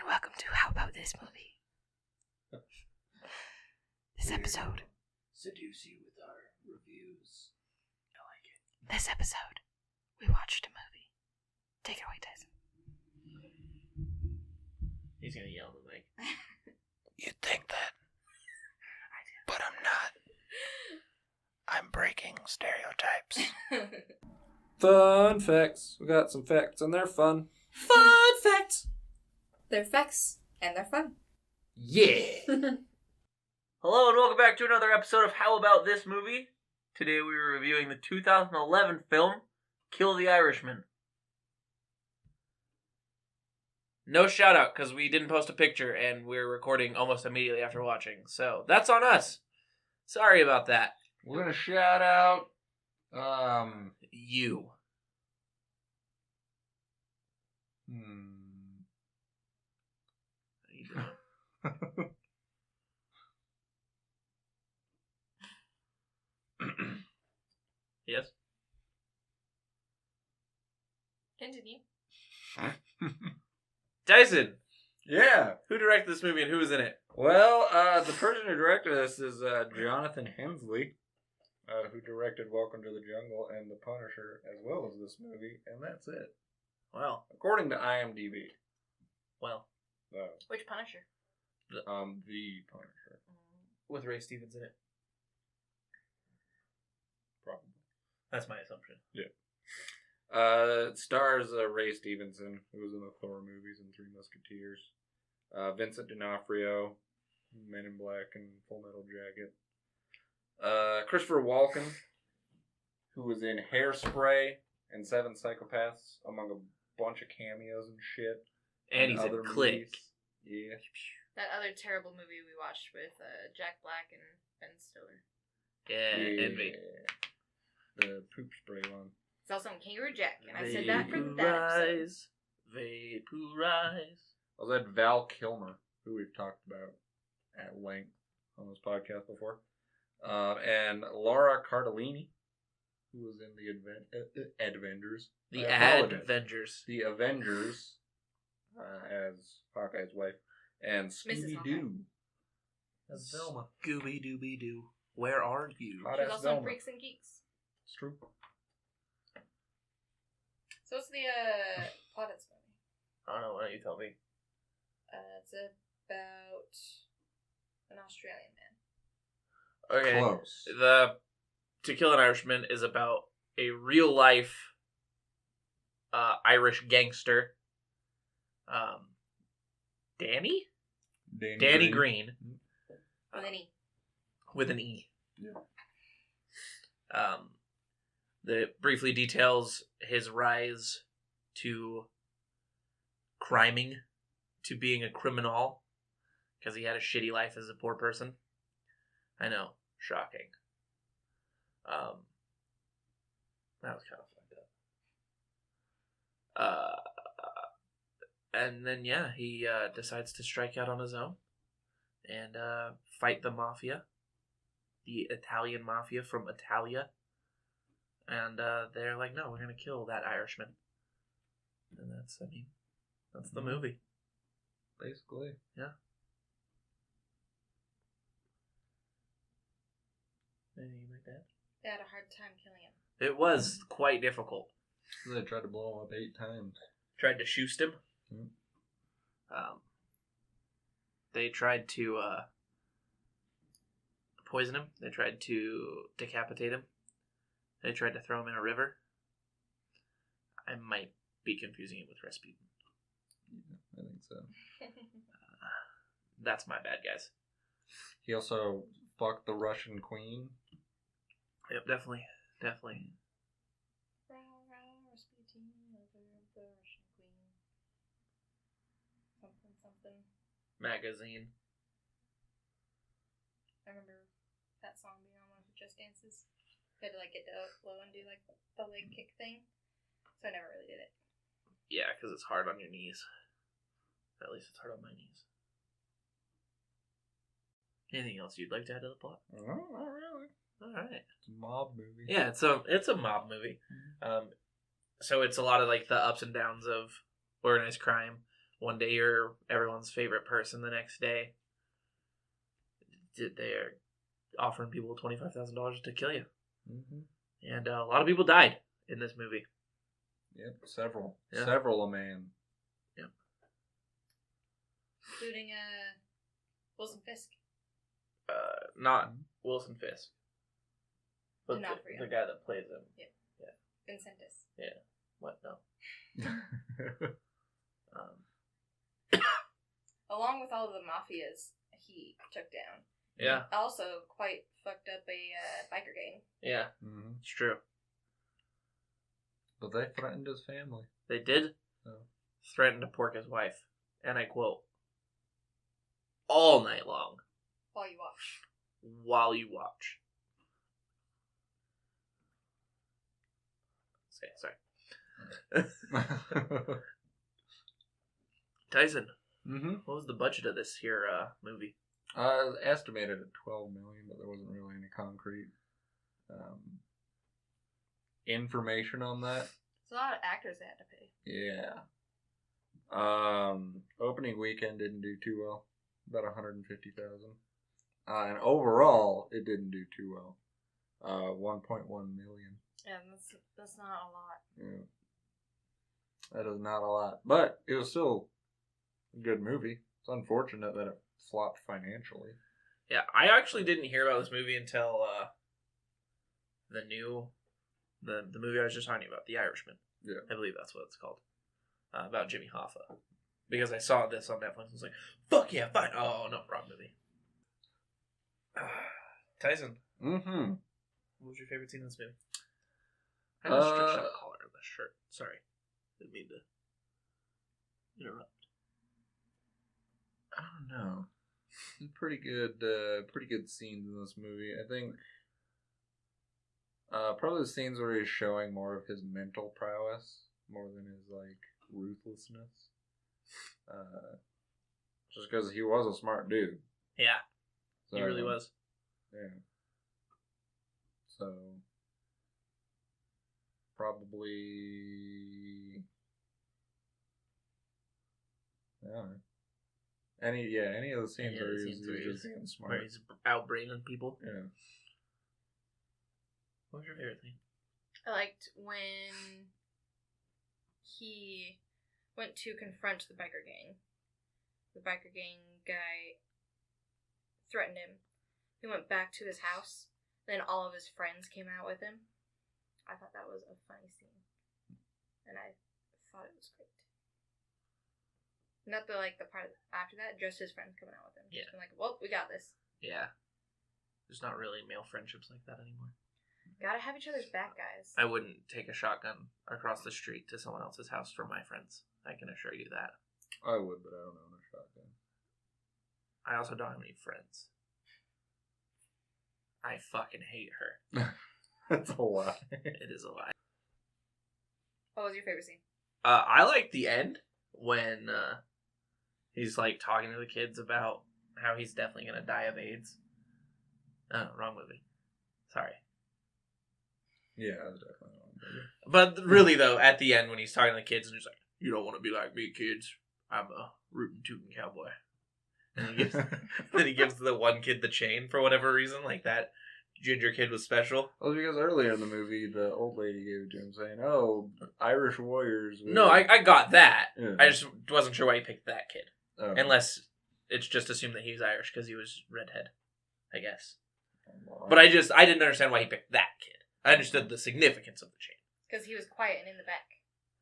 welcome to How About This Movie. This episode. Seduce you with our reviews. I like it. This episode, we watched a movie. Take it away, Tyson. He's gonna yell at the mic. You'd think that. But I'm not. I'm breaking stereotypes. Fun facts. We got some facts and they're fun. Fun facts! They're facts, and they're fun. Yeah! Hello and welcome back to another episode of How About This Movie. Today we are reviewing the 2011 film, Kill the Irishman. No shout out, because we didn't post a picture and we're recording almost immediately after watching. So, that's on us. Sorry about that. We're gonna shout out, You. How you doing? Yes? Continue. Tyson! Yeah. Who directed this movie and who was in it? Well, the person who directed this is Jonathan Hensleigh, who directed Welcome to the Jungle and The Punisher, as well as this movie, and that's it. Well, According to IMDb. well, Which Punisher? The Punisher, with Ray Stevens in it. probably. That's my assumption. It stars Ray Stevenson, who was in the Thor movies and Three Musketeers. Vincent D'Onofrio, Men in Black and Full Metal Jacket. Christopher Walken, who was in Hairspray and Seven Psychopaths, among a bunch of cameos and shit. And he's in other Click. movies. Yeah. That other terrible movie we watched with Jack Black and Ben Stiller. Yeah, Envy. The poop spray one. It's also in Kangaroo Jack, and I said that for that episode. Vaporize. Also had Val Kilmer, who we've talked about at length on this podcast before. And Laura Cardellini, who was in the Avengers. The I apologize. Avengers. The Avengers, as Hawkeye's wife. And Mrs. Scooby-Doo. As Velma. Gooby Dooby Doo. Where are you? Hot She's ass also in Velma. Freaks and Geeks. It's true. So what's the plot of this movie? I don't know, why don't you tell me? It's about an Australian man. Okay. Close. The To Kill an Irishman is about a real life Irish gangster. Danny Green. With an E. With an E. Yeah. That briefly details his rise to criming, to being a criminal, because he had a shitty life as a poor person. I know, shocking. That was kind of fucked up. And then he decides to strike out on his own and fight the mafia, the Italian mafia from Italia. And they're like, no, we're going to kill that Irishman. And that's the movie. Basically. Yeah. Anything like that? They had a hard time killing him. It was quite difficult. They tried to blow him up 8 times. Tried to shoot him. Mm. They tried to poison him. They tried to decapitate him. They tried to throw him in a river. I might be confusing it with Rasputin. Yeah, I think so. That's my bad, guys. He also fucked the Russian queen. Yep, definitely. Rasputin over the Russian queen. Something. Magazine. I remember that song being on one of the Just Dances. You had to get low and do the leg kick thing. So I never really did it. Yeah, because it's hard on your knees. At least it's hard on my knees. Anything else you'd like to add to the plot? Oh, not really. All right. It's a mob movie. Yeah, it's a mob movie. So it's a lot of the ups and downs of organized crime, One day you're everyone's favorite person. The next day, they're offering people $25,000 to kill you. Mm-hmm. And a lot of people died in this movie. Yep, several. Yeah. Several a man. Yep. Including Wilson Fisk. Not Wilson Fisk. But D'Onofrio. the guy that plays him. Yep. Yeah. Vincentis. Yeah. What? No. Along with all of the mafias he took down. Yeah. He also quite fucked up a biker gang. Yeah. Mm-hmm. It's true. But they threatened his family. They did Oh. threaten to pork his wife. And I quote, all night long. While you watch. While you watch. Sorry. Tyson, Mm-hmm. what was the budget of this here movie? It was estimated at $12 million, but there wasn't really any concrete information on that. It's a lot of actors they had to pay. Yeah. Opening weekend didn't do too well. About 150,000. And overall, it didn't do too well. 1.1 million. Yeah, that's not a lot. Yeah. That is not a lot. But it was still a good movie. It's unfortunate that it flopped financially. Yeah, I actually didn't hear about this movie until the movie I was just talking about, The Irishman. Yeah. I believe that's what it's called. About Jimmy Hoffa. Because I saw this on Netflix and was like, fuck yeah, fine. Oh, no, wrong movie. Tyson, Mm-hmm. what was your favorite scene in this movie? I had a stretched out collar on this shirt. Sorry. Didn't mean to interrupt. I don't know. Pretty good scenes in this movie. I think probably the scenes where he's showing more of his mental prowess more than his like ruthlessness. Just because he was a smart dude. Yeah, So, he really was. Yeah. So probably I don't know. Any of the scenes where he's just being smart. Where he's outbraining people. Yeah. What was your favorite thing? I liked when he went to confront the biker gang. The biker gang guy threatened him. He went back to his house. Then all of his friends came out with him. I thought that was a funny scene. And I thought it was great. Not the part after that, just his friends coming out with him. Yeah. Just been like, well, we got this. Yeah. There's not really male friendships like that anymore. Gotta have each other's back, guys. I wouldn't take a shotgun across the street to someone else's house for my friends. I can assure you that. I would, but I don't own a shotgun. I also don't have any friends. I fucking hate her. That's a lie. It is a lie. What was your favorite scene? I like the end when he's like talking to the kids about how he's definitely gonna die of AIDS. Oh, wrong movie. Sorry. Yeah, that's definitely wrong. But really though, at the end when he's talking to the kids and he's like, "You don't want to be like me, kids. I'm a rootin' tootin' cowboy." And then he gives the one kid the chain for whatever reason, like that ginger kid was special. Well, because earlier in the movie, the old lady gave it to him saying, "Oh, Irish warriors." No, I got that. Yeah. I just wasn't sure why he picked that kid. Oh. Unless it's just assumed that he's Irish because he was redhead, I guess. Well, But I didn't understand why he picked that kid. I understood the significance of the chain. Because he was quiet and in the back.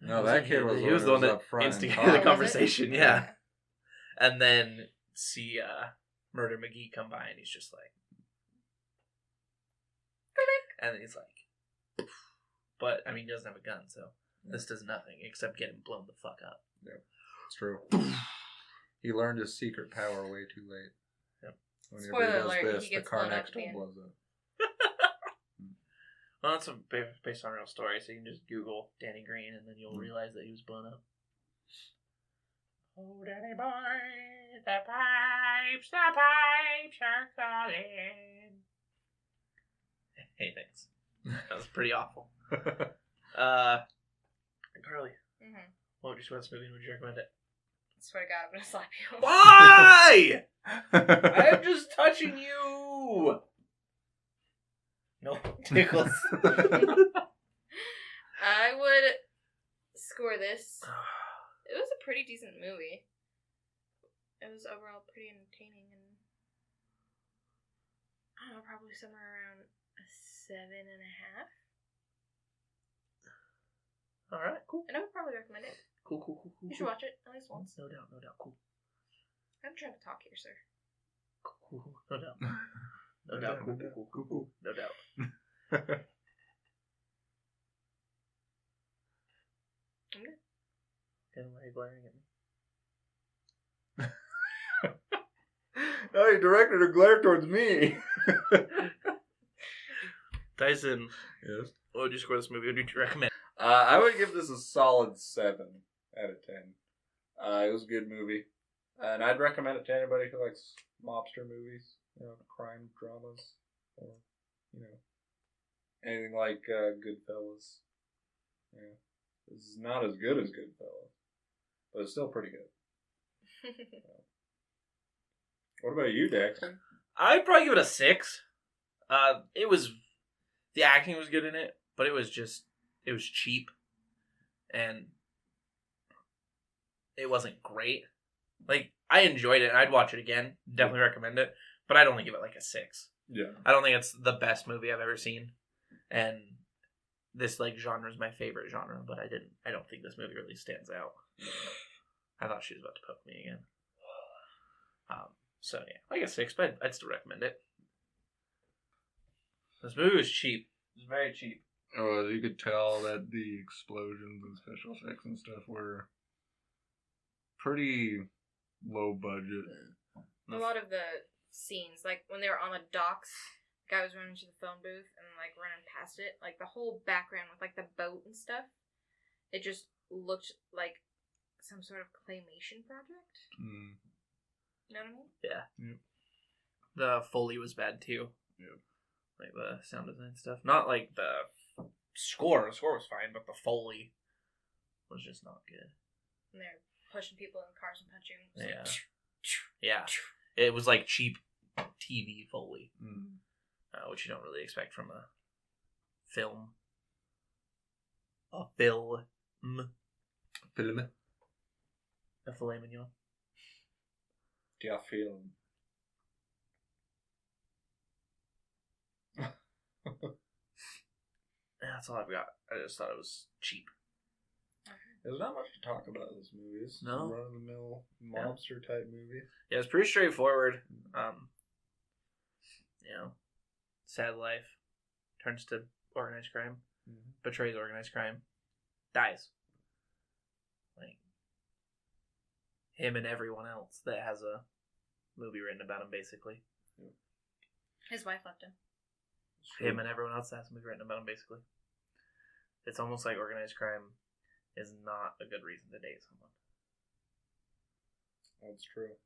No, that kid was he was the one that up front and instigated talked. the Oh, was conversation, it? yeah. And then see Murder McGee come by and he's just like, and he's like, but I mean he doesn't have a gun, so this does nothing except get him blown the fuck up. Yeah, it's true. He learned his secret power way too late. Yep. Whenever Spoiler he does alert, this, he the gets car blown up next at to the him end. blows up. Well, that's based on a real story, so you can just Google Danny Green and then you'll realize that he was blown up. Oh, Danny boy, the pipes are calling. Hey, thanks. That was pretty awful. Carly, Mm-hmm. what would you watch this movie and would you recommend it? Swear to God, I'm gonna slap you. Why? I'm just touching you. No tickles. I would score this. It was a pretty decent movie. It was overall pretty entertaining, and I don't know, probably somewhere around a 7.5. All right, cool. And I would probably recommend it. Cool. You should watch it at least once. No doubt. Cool. I'm trying to talk here, sir. Cool. No doubt. No doubt. Cool. No doubt. I'm good. Kevin, why are you glaring at me? Oh, you directed a glare towards me. Tyson, Yes. what would you score this movie? What would you recommend? I would give this a solid 7 out of 10. It was a good movie. And I'd recommend it to anybody who likes mobster movies, crime dramas, or, anything like Goodfellas. Yeah. This is not as good as Goodfellas, but it's still pretty good. What about you, Daxton? I'd probably give it a 6. The acting was good in it, but it was cheap, and it wasn't great. Like, I enjoyed it, and I'd watch it again. Definitely recommend it, but I'd only give it like a 6. Yeah. I don't think it's the best movie I've ever seen, and this genre is my favorite genre, but I don't think this movie really stands out. I thought she was about to poke me again. So yeah, like a 6, but I'd still recommend it. This movie was cheap. It was very cheap. Oh, you could tell that the explosions and special effects and stuff were pretty low budget. A lot of the scenes, like when they were on the docks, the guy was running to the phone booth and like running past it. Like the whole background with like the boat and stuff, it just looked like some sort of claymation project. Mm. You know what I mean? Yeah. Yep. The Foley was bad too. Yep. Like the sound design stuff. Not like the score. The score was fine, but the Foley was just not good. And they're pushing people in cars and punching. Yeah. Yeah. It was like cheap TV Foley, which you don't really expect from a film. A film. Film. A filet mignon. Yeah, film. That's all I've got. I just thought it was cheap. There's not much to talk about in this movie. It's No. a run-of-the-mill mobster type movie. Yeah, it's pretty straightforward. Sad life, turns to organized crime, betrays organized crime, dies. Like him and everyone else that has a movie written about him, basically. His wife left him. Him and everyone else that has a movie written about him, basically. It's almost like organized crime is not a good reason to date someone. That's true.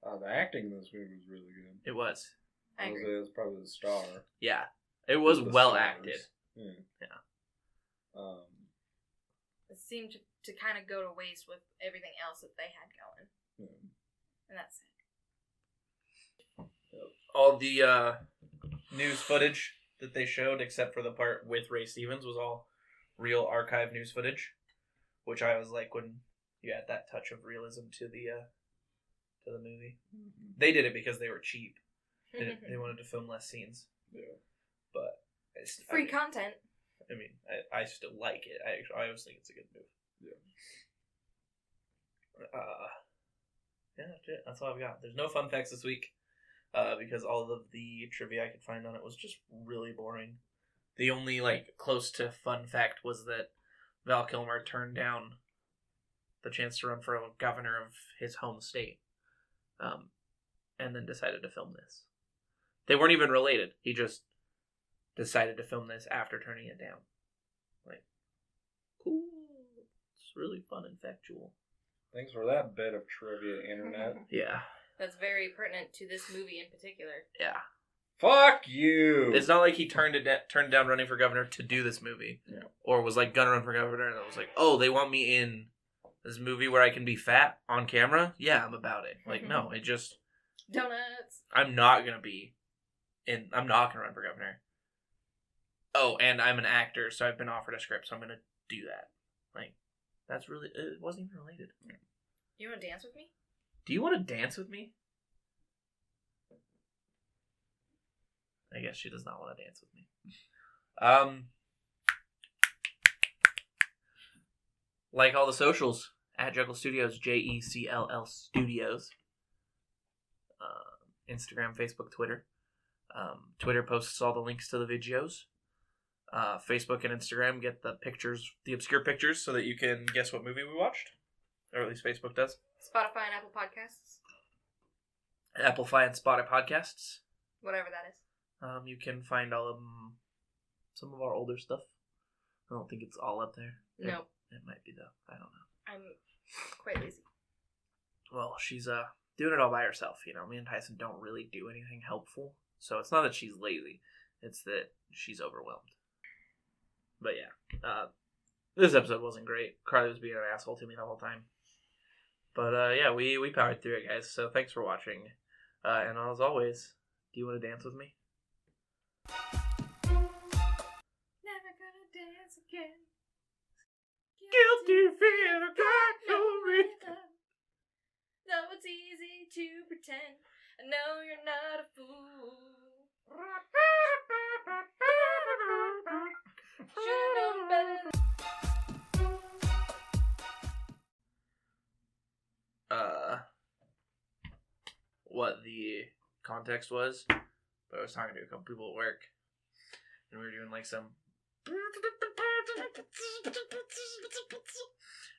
The acting in this movie was really good. It was. I agree. It was probably the star. Yeah. It was The well stars. acted. Yeah. It seemed to kind of go to waste with everything else that they had going. And that's it. All the news footage that they showed, except for the part with Ray Stevens, was all real archive news footage, which I always like when you add that touch of realism to the movie. They did it because they were cheap. They wanted to film less scenes. Yeah. But Free content. I mean, I still like it. I always think it's a good move. Yeah. That's it. That's all I've got. There's no fun facts this week, because all of the trivia I could find on it was just really boring. The only close to fun fact was that Val Kilmer turned down the chance to run for governor of his home state, and then decided to film this. They weren't even related. He just decided to film this after turning it down. Cool. It's really fun and factual. Thanks for that bit of trivia, internet. Yeah. That's very pertinent to this movie in particular. Yeah. Fuck you! It's not like he turned down running for governor to do this movie. Yeah. Or was gonna run for governor and it was oh, they want me in This movie where I can be fat on camera, yeah, I'm about it. Like, no, it just... Donuts. I'm not going to run for governor. Oh, and I'm an actor, so I've been offered a script, so I'm going to do that. Like, that's really... It wasn't even related. You want to dance with me? Do you want to dance with me? I guess she does not want to dance with me. Like all the socials at Jecll Studios, Jecll Studios. Instagram, Facebook, Twitter. Twitter posts all the links to the videos. Facebook and Instagram get the pictures, the obscure pictures, so that you can guess what movie we watched. Or at least Facebook does. Spotify and Apple Podcasts. Applefy and Spotify podcasts. Whatever that is. You can find all of them, some of our older stuff. I don't think it's all up there. No. It might be though. I don't know. I'm quite lazy. Well, she's doing it all by herself. You know, me and Tyson don't really do anything helpful. So it's not that she's lazy. It's that she's overwhelmed. But yeah, this episode wasn't great. Carly was being an asshole to me the whole time. But yeah, we powered through it, guys. So thanks for watching. And as always, do you want to dance with me? Never gonna dance again. Guilty fear, got no rhythm. Though it's easy to pretend, I know you're not a fool. Should've known better. What the context was, but I was talking to a couple people at work, and we were doing like some,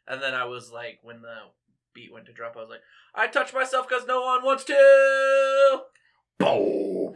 and then I was like, when the beat went to drop, I was like, I touch myself because no one wants to. Boom.